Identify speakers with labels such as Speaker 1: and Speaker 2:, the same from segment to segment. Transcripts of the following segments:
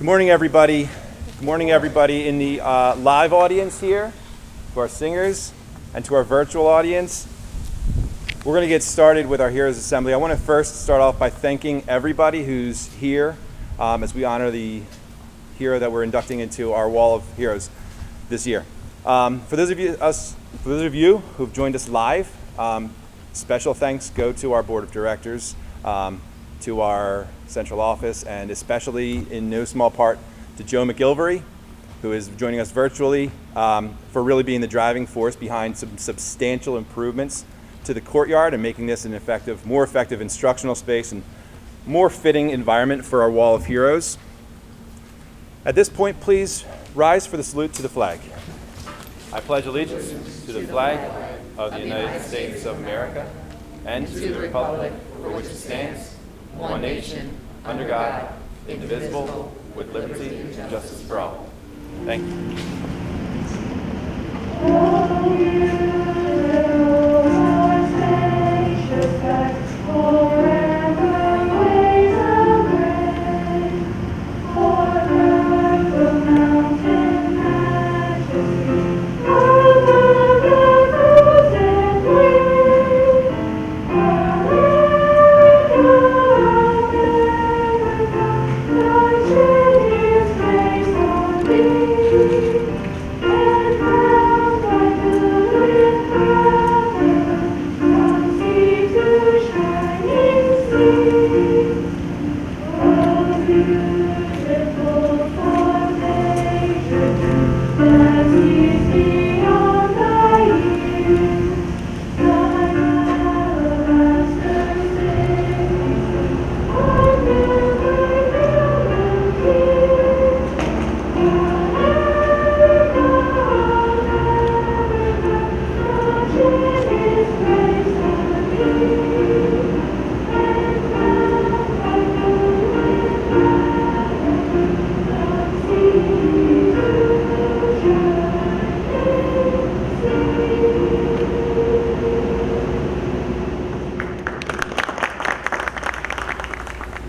Speaker 1: morning, everybody. Good morning, everybody in the live audience here, to our singers, and to our virtual audience. We're going to get started with our Heroes Assembly. I want to first start off by thanking everybody who's here as we honor the hero that we're inducting into our Wall of Heroes this year. For those of you who've joined us live, special thanks go to our board of directors, to our central office, and especially in no small part to Joe McGilvery, who is joining us virtually, for really being the driving force behind some substantial improvements to the courtyard and making this an more effective instructional space and more fitting environment for our Wall of Heroes. At this point, please rise for the salute to the flag. I pledge allegiance to the flag of the United States of America and to the republic for which it stands, one nation, under God, indivisible, with liberty and justice for all. Thank you.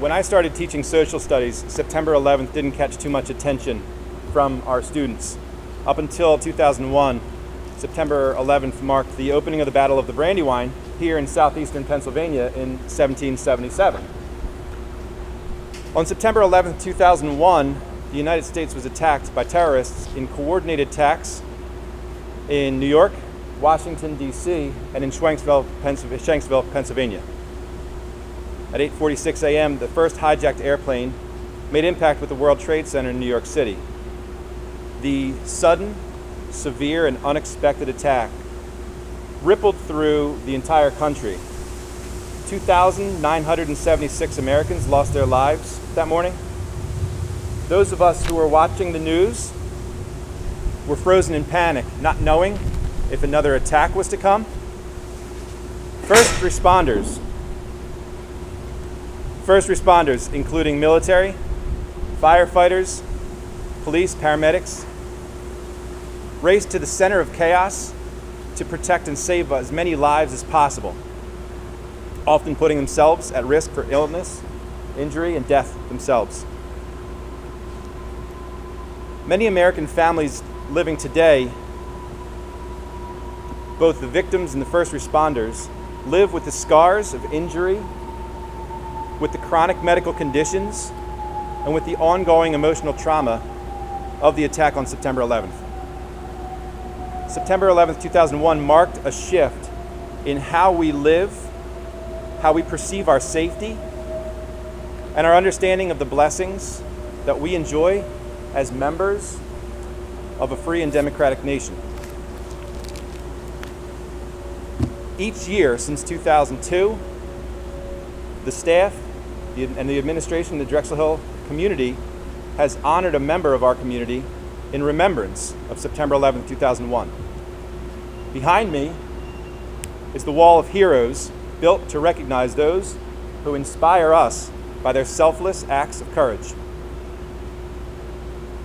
Speaker 1: When I started teaching social studies, September 11th didn't catch too much attention from our students. Up until 2001, September 11th marked the opening of the Battle of the Brandywine here in southeastern Pennsylvania in 1777. On September 11th, 2001, the United States was attacked by terrorists in coordinated attacks in New York, Washington, D.C., and in Shanksville, Pennsylvania. At 8:46 a.m., the first hijacked airplane made impact with the World Trade Center in New York City. The sudden, severe, and unexpected attack rippled through the entire country. 2,976 Americans lost their lives that morning. Those of us who were watching the news were frozen in panic, not knowing if another attack was to come. First responders, including military, firefighters, police, paramedics, raced to the center of chaos to protect and save as many lives as possible, often putting themselves at risk for illness, injury, and death themselves. Many American families living today, both the victims and the first responders, live with the scars of injury, with the chronic medical conditions, and with the ongoing emotional trauma of the attack on September 11th. September 11th, 2001 marked a shift in how we live, how we perceive our safety, and our understanding of the blessings that we enjoy as members of a free and democratic nation. Each year since 2002, the staff and the administration, the Drexel Hill community, has honored a member of our community in remembrance of September 11th, 2001. Behind me is the Wall of Heroes, built to recognize those who inspire us by their selfless acts of courage.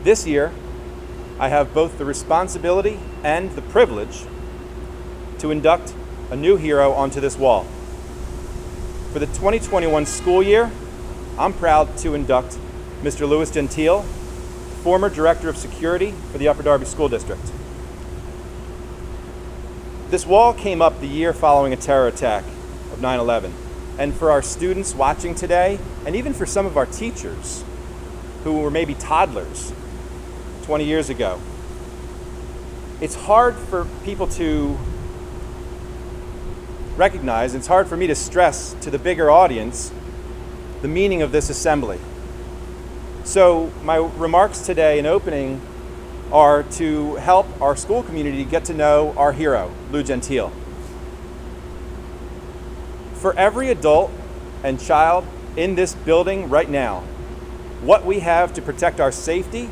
Speaker 1: This year, I have both the responsibility and the privilege to induct a new hero onto this wall. For the 2021 school year, I'm proud to induct Mr. Lou Gentile former Director of Security for the Upper Darby School District. This wall came up the year following a terror attack of 9/11. And for our students watching today, and even for some of our teachers who were maybe toddlers 20 years ago, it's hard for people to recognize, it's hard for me to stress to the bigger audience the meaning of this assembly. So my remarks today in opening are to help our school community get to know our hero, Lou Gentile. For every adult and child in this building right now, what we have to protect our safety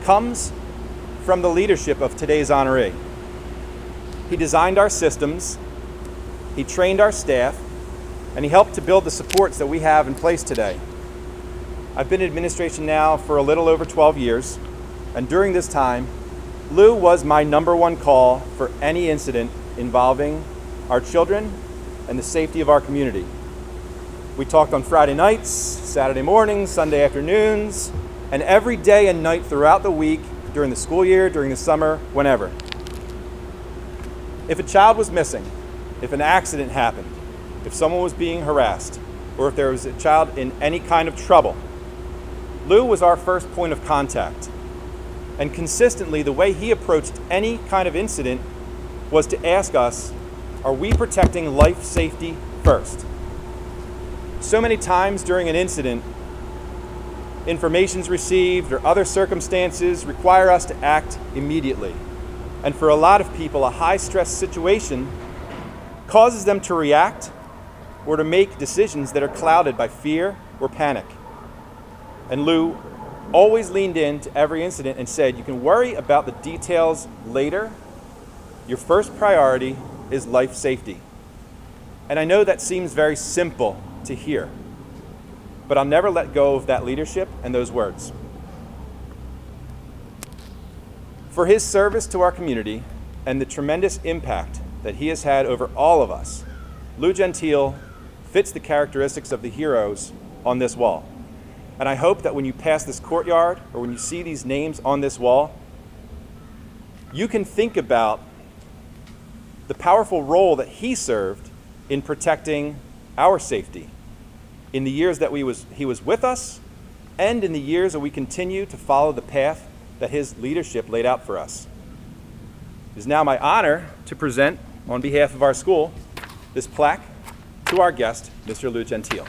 Speaker 1: comes from the leadership of today's honoree. He designed our systems, he trained our staff, and he helped to build the supports that we have in place today. I've been in administration now for a little over 12 years, and during this time, Lou was my number one call for any incident involving our children and the safety of our community. We talked on Friday nights, Saturday mornings, Sunday afternoons, and every day and night throughout the week, during the school year, during the summer, whenever. If a child was missing, if an accident happened, if someone was being harassed, or if there was a child in any kind of trouble, Lou was our first point of contact. And consistently, the way he approached any kind of incident was to ask us, are we protecting life safety first? So many times during an incident, information's received or other circumstances require us to act immediately. And for a lot of people, a high-stress situation causes them to react or to make decisions that are clouded by fear or panic. And Lou always leaned into every incident and said, you can worry about the details later. Your first priority is life safety. And I know that seems very simple to hear, but I'll never let go of that leadership and those words. For his service to our community and the tremendous impact that he has had over all of us, Lou Gentile fits the characteristics of the heroes on this wall. And I hope that when you pass this courtyard or when you see these names on this wall, you can think about the powerful role that he served in protecting our safety in the years that he was with us and in the years that we continue to follow the path that his leadership laid out for us. It is now my honor to present, on behalf of our school, this plaque to our guest, Mr. Lou Gentile.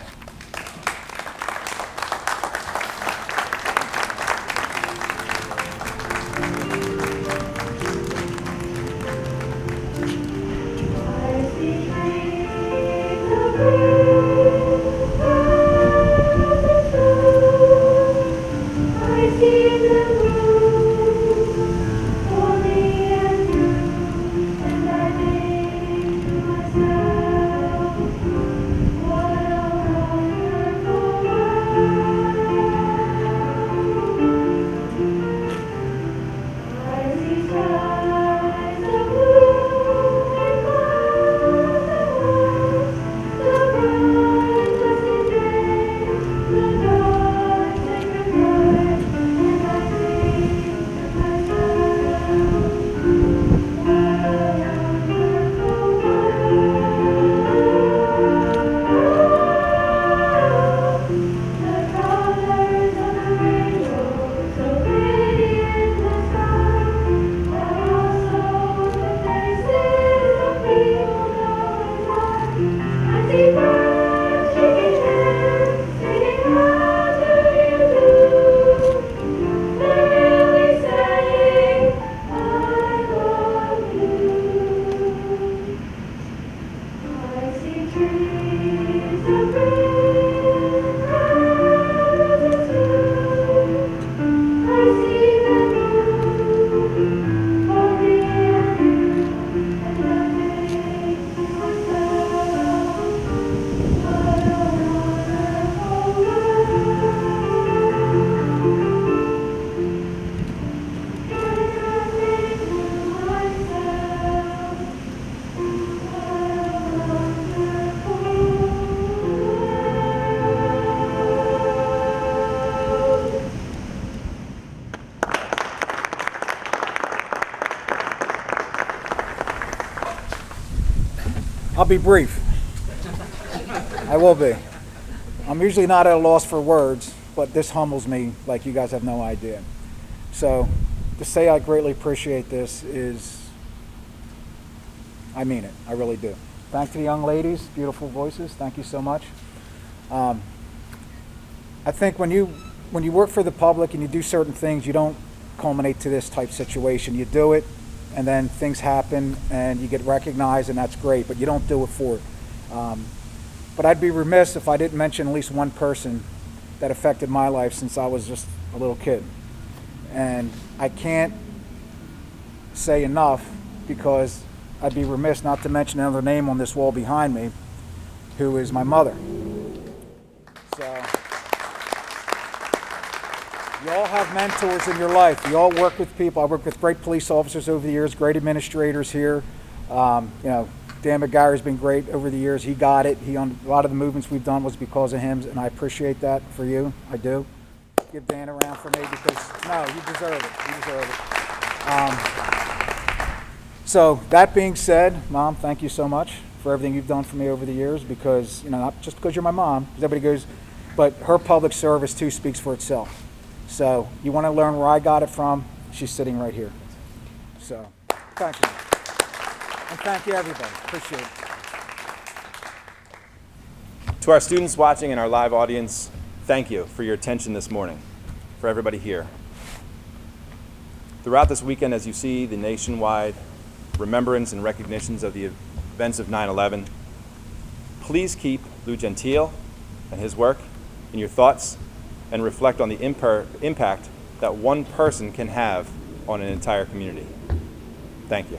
Speaker 2: I'll be brief. I will be. I'm usually not at a loss for words, but this humbles me like you guys have no idea. So to say I greatly appreciate this is, I mean it. I really do. Thanks to the young ladies, beautiful voices. Thank you so much. I think when you work for the public and you do certain things, you don't culminate to this type situation. You do it, and then things happen, and you get recognized, and that's great, but you don't do it for it. But I'd be remiss if I didn't mention at least one person that affected my life since I was just a little kid. And I can't say enough, because I'd be remiss not to mention another name on this wall behind me, who is my mother. So, you all have mentors in your life. You all work with people. I worked with great police officers over the years, great administrators here. Dan McGarry's been great over the years. He got it. A lot of the movements we've done was because of him, and I appreciate that for you. I do. Give Dan a round for me, because, no, you deserve it. You deserve it. So, that being said, Mom, thank you so much for everything you've done for me over the years, because, not just because you're my mom, because everybody goes, but her public service, too, speaks for itself. So, you want to learn where I got it from, she's sitting right here. So, thank you. And thank you, everybody. Appreciate it.
Speaker 1: To our students watching and our live audience, thank you for your attention this morning, for everybody here. Throughout this weekend, as you see the nationwide remembrance and recognitions of the events of 9/11, please keep Lou Gentile and his work in your thoughts, and reflect on the impact that one person can have on an entire community. Thank you.